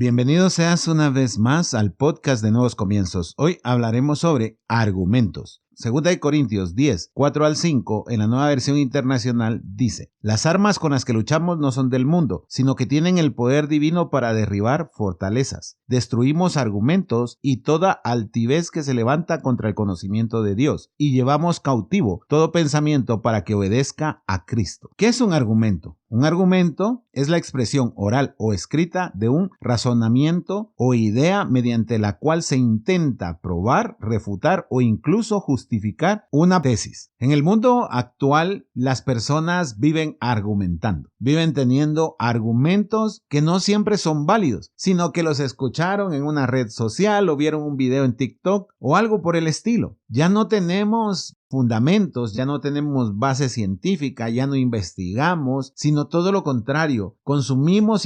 Bienvenido seas una vez más al podcast de Nuevos Comienzos. Hoy hablaremos sobre argumentos. Segunda de Corintios 10, 4 al 5, en la Nueva Versión Internacional, dice: las armas con las que luchamos no son del mundo, sino que tienen el poder divino para derribar fortalezas. Destruimos argumentos y toda altivez que se levanta contra el conocimiento de Dios, y llevamos cautivo todo pensamiento para que obedezca a Cristo. ¿Qué es un argumento? Un argumento es la expresión oral o escrita de un razonamiento o idea mediante la cual se intenta probar, refutar o incluso justificar una tesis. En el mundo actual, las personas viven argumentando, viven teniendo argumentos que no siempre son válidos, sino que los escucharon en una red social o vieron un video en TikTok o algo por el estilo. Ya no tenemos fundamentos, ya no tenemos base científica, ya no investigamos, sino todo lo contrario. Consumimos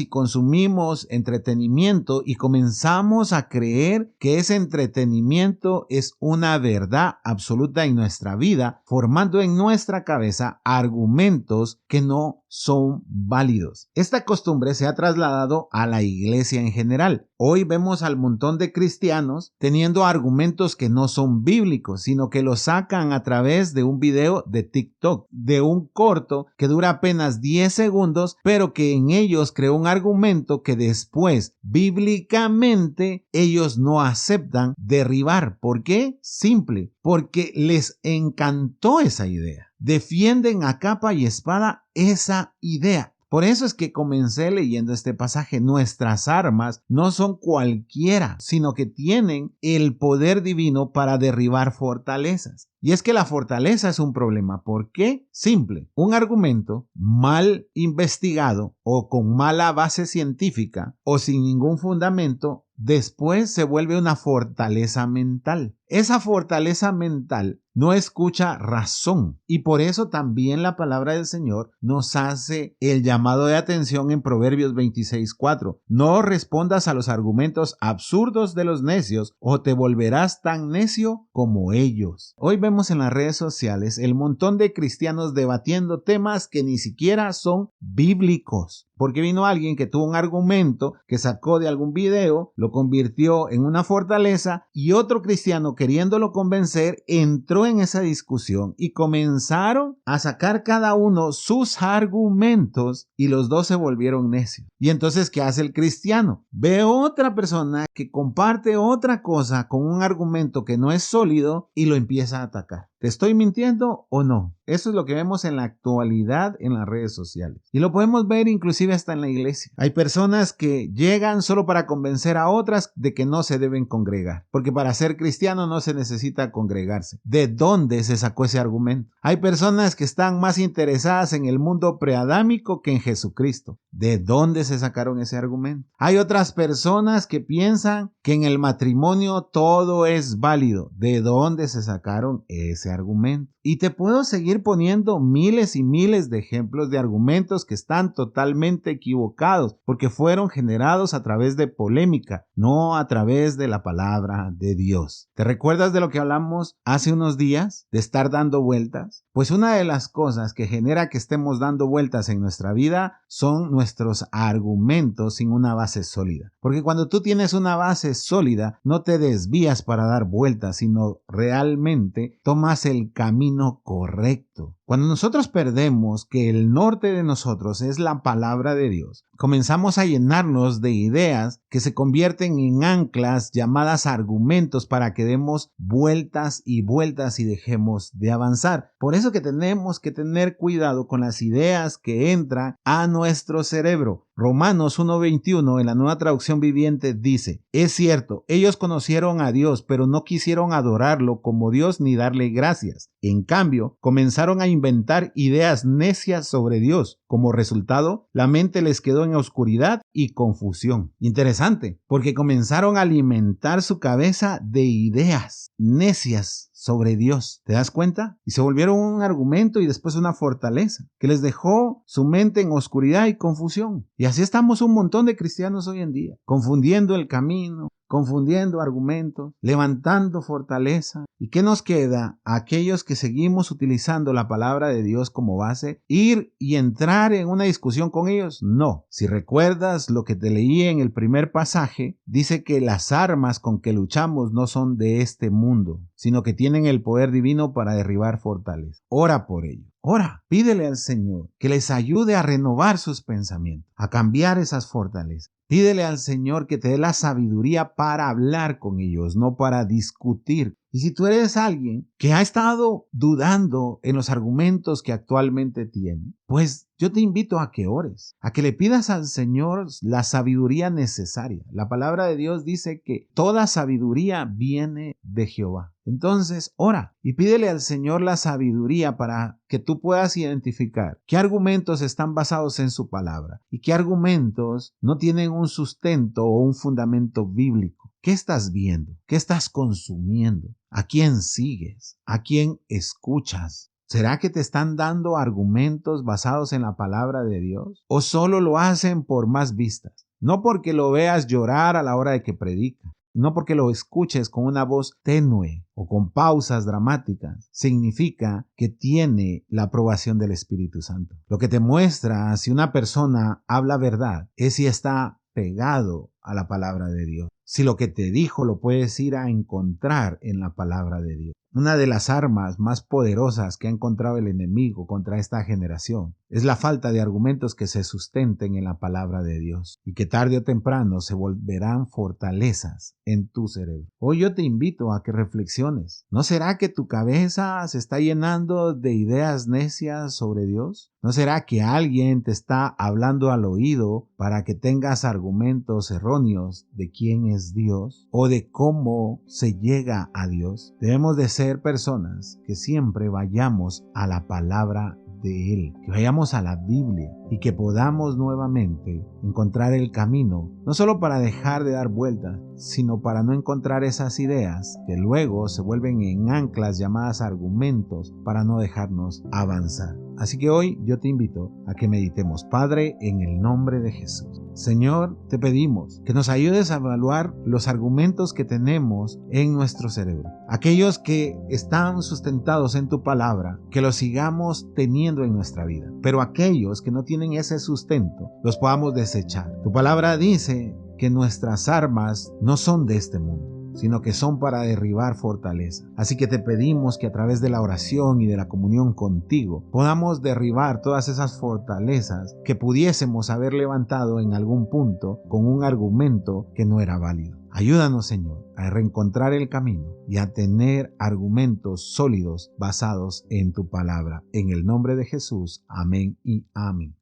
entretenimiento y comenzamos a creer que ese entretenimiento es una verdad absoluta en nuestra vida, formando en nuestra cabeza argumentos que no son válidos. Esta costumbre se ha trasladado a la iglesia en general. Hoy vemos al montón de cristianos teniendo argumentos que no son bíblicos, sino que los sacan a través de un video de TikTok, de un corto que dura apenas 10 segundos, pero que en ellos creó un argumento que después, bíblicamente, ellos no aceptan derribar. ¿Por qué? Simple, porque les encantó esa idea. Defienden a capa y espada esa idea. Por eso es que comencé leyendo este pasaje. Nuestras armas no son cualquiera, sino que tienen el poder divino para derribar fortalezas. Y es que la fortaleza es un problema. ¿Por qué? Simple. Un argumento mal investigado o con mala base científica o sin ningún fundamento, después se vuelve una fortaleza mental. Esa fortaleza mental no escucha razón, y por eso también la palabra del Señor nos hace el llamado de atención en Proverbios 26:4. No respondas a los argumentos absurdos de los necios, o te volverás tan necio como ellos. Hoy vemos en las redes sociales el montón de cristianos debatiendo temas que ni siquiera son bíblicos. Porque vino alguien que tuvo un argumento que sacó de algún video, lo convirtió en una fortaleza, y otro cristiano, queriéndolo convencer, entró en esa discusión y comenzaron a sacar cada uno sus argumentos y los dos se volvieron necios. Y entonces, ¿qué hace el cristiano? Ve otra persona que comparte otra cosa con un argumento que no es sólido y lo empieza a atacar. ¿Te estoy mintiendo o no? Eso es lo que vemos en la actualidad en las redes sociales. Y lo podemos ver inclusive hasta en la iglesia. Hay personas que llegan solo para convencer a otras de que no se deben congregar. Porque para ser cristiano no se necesita congregarse. ¿De dónde se sacó ese argumento? Hay personas que están más interesadas en el mundo preadámico que en Jesucristo. ¿De dónde se sacaron ese argumento? Hay otras personas que piensan que en el matrimonio todo es válido. ¿De dónde se sacaron ese argumento? Y te puedo seguir poniendo miles y miles de ejemplos de argumentos que están totalmente equivocados porque fueron generados a través de polémica, no a través de la palabra de Dios. ¿Te recuerdas de lo que hablamos hace unos días? De estar dando vueltas. Pues una de las cosas que genera que estemos dando vueltas en nuestra vida son nuestros argumentos sin una base sólida. Porque cuando tú tienes una base sólida, no te desvías para dar vueltas, sino realmente tomas el camino correcto. Cuando nosotros perdemos que el norte de nosotros es la palabra de Dios, comenzamos a llenarnos de ideas que se convierten en anclas llamadas argumentos para que demos vueltas y vueltas y dejemos de avanzar. Por eso que tenemos que tener cuidado con las ideas que entran a nuestro cerebro. Romanos 1:21 en la Nueva Traducción Viviente dice: es cierto, ellos conocieron a Dios, pero no quisieron adorarlo como Dios ni darle gracias. En cambio, comenzaron a inventar ideas necias sobre Dios. Como resultado, la mente les quedó en oscuridad y confusión. Interesante, porque comenzaron a alimentar su cabeza de ideas necias sobre Dios. ¿Te das cuenta? Y se volvieron un argumento y después una fortaleza que les dejó su mente en oscuridad y confusión. Y así estamos un montón de cristianos hoy en día, confundiendo el camino, confundiendo argumentos, levantando fortaleza. ¿Y qué nos queda a aquellos que seguimos utilizando la palabra de Dios como base? ¿Ir y entrar en una discusión con ellos? No. Si recuerdas lo que te leí en el primer pasaje, dice que las armas con que luchamos no son de este mundo, sino que tienen el poder divino para derribar fortalezas. Ora por ello. Ora, pídele al Señor que les ayude a renovar sus pensamientos, a cambiar esas fortalezas. Pídele al Señor que te dé la sabiduría para hablar con ellos, no para discutir. Y si tú eres alguien que ha estado dudando en los argumentos que actualmente tiene, pues yo te invito a que ores, a que le pidas al Señor la sabiduría necesaria. La palabra de Dios dice que toda sabiduría viene de Jehová. Entonces, ora y pídele al Señor la sabiduría para que tú puedas identificar qué argumentos están basados en su palabra y qué argumentos no tienen un sustento o un fundamento bíblico. ¿Qué estás viendo? ¿Qué estás consumiendo? ¿A quién sigues? ¿A quién escuchas? ¿Será que te están dando argumentos basados en la palabra de Dios? ¿O solo lo hacen por más vistas? No porque lo veas llorar a la hora de que predica, no porque lo escuches con una voz tenue o con pausas dramáticas, significa que tiene la aprobación del Espíritu Santo. Lo que te muestra si una persona habla verdad es si está pegado a la palabra de Dios. Si lo que te dijo lo puedes ir a encontrar en la palabra de Dios. Una de las armas más poderosas que ha encontrado el enemigo contra esta generación es la falta de argumentos que se sustenten en la palabra de Dios y que tarde o temprano se volverán fortalezas en tu cerebro. Hoy yo te invito a que reflexiones. ¿No será que tu cabeza se está llenando de ideas necias sobre Dios? ¿No será que alguien te está hablando al oído para que tengas argumentos erróneos de quién es Dios o de cómo se llega a Dios? Debemos de ser personas que siempre vayamos a la palabra de Él, que vayamos a la Biblia y que podamos nuevamente encontrar el camino, no solo para dejar de dar vueltas, sino para no encontrar esas ideas que luego se vuelven en anclas llamadas argumentos para no dejarnos avanzar. Así que hoy yo te invito a que meditemos. Padre, en el nombre de Jesús. Señor, te pedimos que nos ayudes a evaluar los argumentos que tenemos en nuestro cerebro. Aquellos que están sustentados en tu palabra, que los sigamos teniendo en nuestra vida. Pero aquellos que no tienen ese sustento, los podamos desechar. Tu palabra dice que nuestras armas no son de este mundo, sino que son para derribar fortaleza. Así que te pedimos que a través de la oración y de la comunión contigo podamos derribar todas esas fortalezas que pudiésemos haber levantado en algún punto con un argumento que no era válido. Ayúdanos, Señor, a reencontrar el camino y a tener argumentos sólidos basados en tu palabra. En el nombre de Jesús, amén y amén.